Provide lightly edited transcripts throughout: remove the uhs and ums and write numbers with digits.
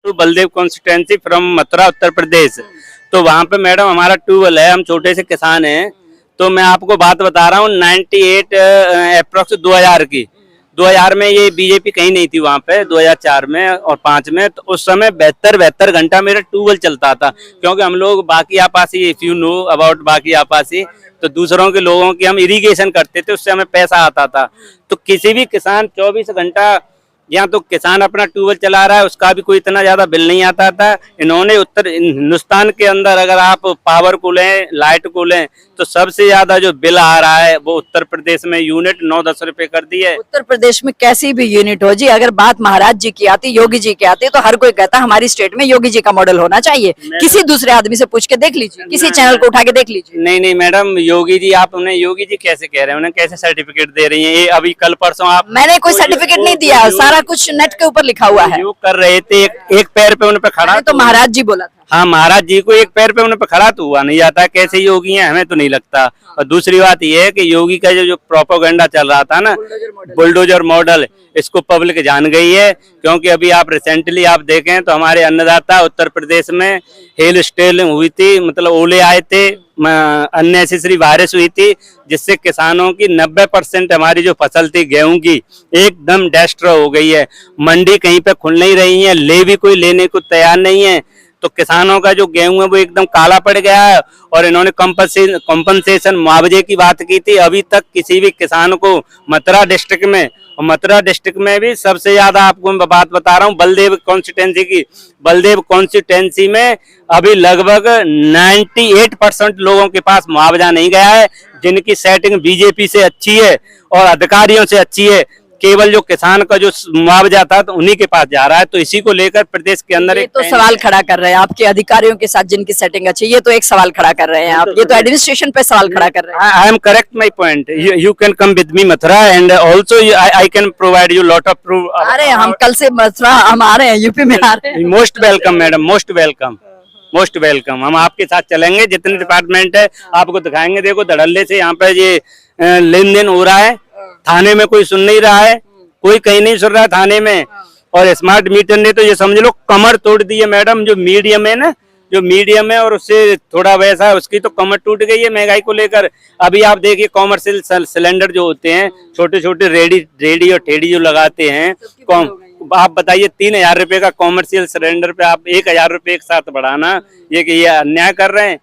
To Baldev constituency from Mathura Uttar Pradesh. तो वहाँ पे मैडम हमारा ट्यूबवेल है, हम छोटे से किसान हैं। तो मैं आपको बात बता रहा हूँ 98 अप्रोक्स 2000 की 2000 में ये बीजेपी कहीं नहीं थी वहाँ पे, 2004 में और 5 में। तो उस समय 72 घंटा मेरा ट्यूबवेल चलता था, क्योंकि हम लोग बाकी आपासी, इफ यू नो अबाउट बाकी आपासी, तो दूसरों के लोगों की हम इरिगेशन करते थे, उससे हमें पैसा आता था। तो किसी भी किसान 24 घंटा यहाँ तो किसान अपना ट्यूबवेल चला रहा है, उसका भी कोई इतना ज्यादा बिल नहीं आता था। इन्होंने उत्तर हिंदुस्तान के अंदर अगर आप पावर को लें, लाइट को लें, तो सबसे ज्यादा जो बिल आ रहा है वो उत्तर प्रदेश में यूनिट 9-10 रुपए कर दी है। उत्तर प्रदेश में कैसी भी यूनिट हो जी, अगर बात महाराज जी की आती, योगी जी की आती, तो हर कोई कहता हमारी स्टेट में योगी जी का मॉडल होना चाहिए। किसी दूसरे आदमी से पूछ के देख लीजिए, किसी चैनल को उठा के देख लीजिए। नहीं मैडम, योगी जी, आप उन्हें योगी जी कैसे कह रहे हैं? उन्हें कैसे सर्टिफिकेट दे रही है? ये अभी कल परसों आप, मैंने कोई सर्टिफिकेट नहीं दिया, सारा कुछ नेट के ऊपर लिखा हुआ है। योग कर रहे थे, एक पैर पे उन पे खड़ा, तो महाराज जी बोला था। हाँ, महाराज जी को एक पैर पे उन पे खड़ा तो हुआ नहीं जाता, कैसे योगी हैं हमें तो नहीं लगता। और दूसरी बात यह है कि योगी का जो प्रोपोगंडा चल रहा था ना, बुलडोजर मॉडल, इसको पब्लिक जान गई है। क्योंकि अभी आप रिसेंटली आप देखें तो हमारे अन्नदाता उत्तर प्रदेश में हेल स्टेल हुई थी, मतलब ओले आए थे, अननेसेसरी बारिश हुई थी, जिससे किसानों की 90% हमारी जो फसल थी गेहूं की एकदम डिस्ट्रॉय हो गई है। मंडी कहीं पे खुल नहीं रही है, ले भी कोई लेने को तैयार नहीं है। तो किसानों का जो गेहूं है वो एकदम काला पड़ गया है। और इन्होंने कंपनसेशन मुआवजे की बात की थी, अभी तक किसी भी किसान को मथुरा डिस्ट्रिक्ट में, और मथुरा डिस्ट्रिक्ट में भी सबसे ज्यादा आपको मैं बात बता रहा हूँ बलदेव कॉन्स्टिट्यूंसी की, बलदेव कॉन्स्टिट्यूंसी में अभी लगभग 98% लोगों के पास मुआवजा नहीं गया है, जिनकी सेटिंग बीजेपी से अच्छी है और अधिकारियों से अच्छी है। केवल जो किसान का जो मुआवजा था तो उन्हीं के पास जा रहा है। तो इसी को लेकर प्रदेश के अंदर एक तो सवाल खड़ा कर रहे हैं आपके अधिकारियों के साथ जिनकी सेटिंग अच्छी, ये तो एक सवाल खड़ा कर रहे हैं आप, ये तो एडमिनिस्ट्रेशन पे सवाल खड़ा कर रहे हैं। I am correct my point, you can come with me Mathura and also I can provide you lot of proof. अरे हम कल से मथुरा हम आ रहे हैं, यूपी में आ रहे हैं। Most welcome madam, most welcome, most welcome. हम आपके साथ चलेंगे, जितने डिपार्टमेंट है आपको दिखाएंगे। देखो धड़ल्ले से यहाँ पे ये लेन देन हो रहा है, थाने में कोई सुन नहीं रहा है, कोई कहीं नहीं सुन रहा है थाने में। और स्मार्ट मीटर ने तो ये समझ लो कमर तोड़ दी है मैडम। जो मीडियम है ना, जो मीडियम है और उससे थोड़ा वैसा है, उसकी तो कमर टूट गई है महंगाई को लेकर। अभी आप देखिए कॉमर्शियल सिलेंडर जो होते हैं, छोटे छोटे रेडी और ठेडी जो लगाते हैं, आप बताइए 3000 रुपए का कॉमर्शियल सिलेंडर पे आप 1000 रुपए एक साथ बढ़ाना, ये अन्याय कर रहे हैं।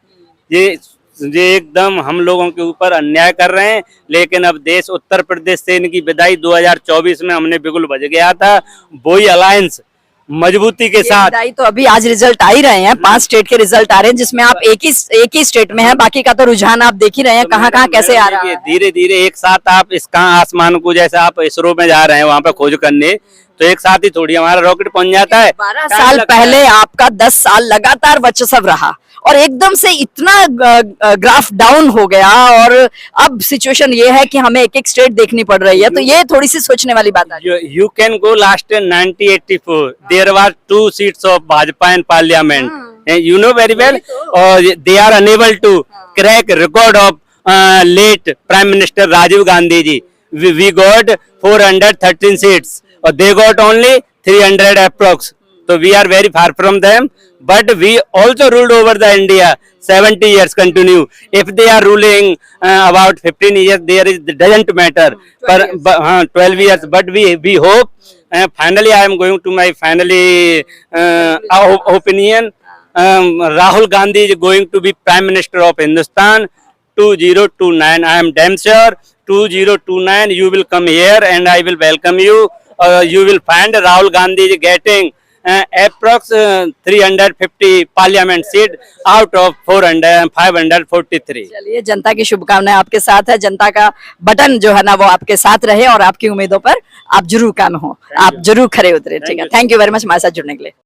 ये एकदम हम लोगों के ऊपर अन्याय कर रहे हैं। लेकिन अब देश उत्तर प्रदेश से इनकी विदाई 2024 में हमने बिल्कुल बच गया था, वही अलायंस मजबूती के साथ। तो अभी आज रिजल्ट आ ही रहे हैं, 5 स्टेट के रिजल्ट आ रहे हैं, जिसमें आप एक ही स्टेट में हैं, बाकी का तो रुझान आप देख ही रहे हैं कहाँ कैसे आ रहा है। धीरे धीरे एक साथ आप इस आसमान को, जैसे आप इसरो में जा रहे हैं वहाँ पे खोज करने, तो एक साथ ही थोड़ी हमारा रॉकेट पहुंच जाता है। 12 साल पहले आपका 10 साल लगातार वर्चस्व रहा और एकदम से इतना ग्राफ डाउन हो गया, और अब सिचुएशन ये है कि हमें एक स्टेट देखनी पड़ रही है। तो ये थोड़ी सी सोचने वाली बात है। You can go last 1984 there was 2 seats of Bhajpa in parliament, you know very well, और they are unable to crack record of late prime minister Rajiv Gandhi ji. We got 413 seats और they got only 300 approx. So we are very far from them, but we also ruled over the India 70 years continue. If they are ruling about 15 years, there is doesn't matter. 12 years. But we hope. Finally, I am going to my finally opinion. Rahul Gandhi is going to be Prime Minister of Hindustan 2029. I am damn sure 2029 you will come here and I will welcome you. You will find Rahul Gandhi is getting approx 350 parliament seat out of 543. चलिए, जनता की शुभकामनाएं आपके साथ है। जनता का button जो है ना वो आपके साथ रहे और आपकी उम्मीदों पर आप जरूर काम हो, आप जरूर खरे उतरे। ठीक है, थैंक यू वेरी मच हमारे साथ जुड़ने के लिए।